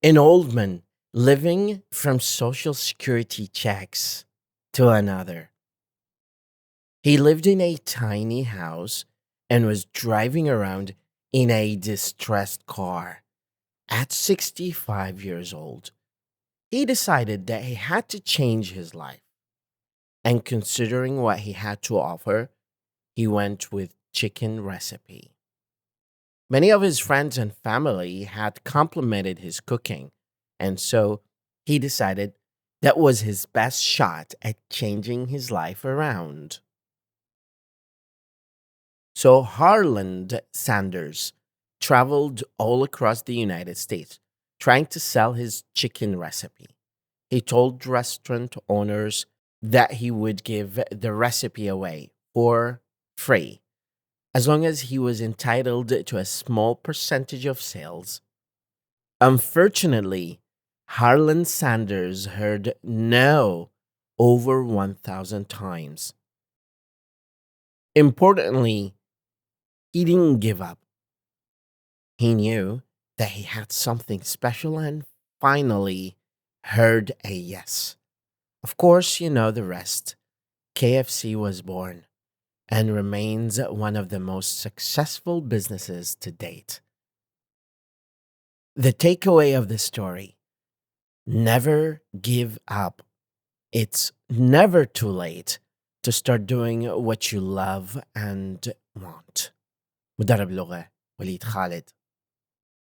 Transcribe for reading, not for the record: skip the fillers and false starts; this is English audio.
An old man living from social security checks to another. He lived in a tiny house and was driving around in a distressed car. At 65 years old, he decided that he had to change his life. And considering what he had to offer, he went with chicken recipe. Many of his friends and family had complimented his cooking, and so he decided that was his best shot at changing his life around. So Harland Sanders traveled all across the United States trying to sell his chicken recipe. He told restaurant owners that he would give the recipe away for free as long as he was entitled to a small percentage of sales. Unfortunately, Harlan Sanders heard no over 1,000 times. Importantly, he didn't give up. He knew that he had something special and finally heard a yes. Of course, you know the rest. KFC was born and remains one of the most successful businesses to date. The takeaway of the story: never give up. It's never too late to start doing what you love and want. مدرب لغة وليد خالد.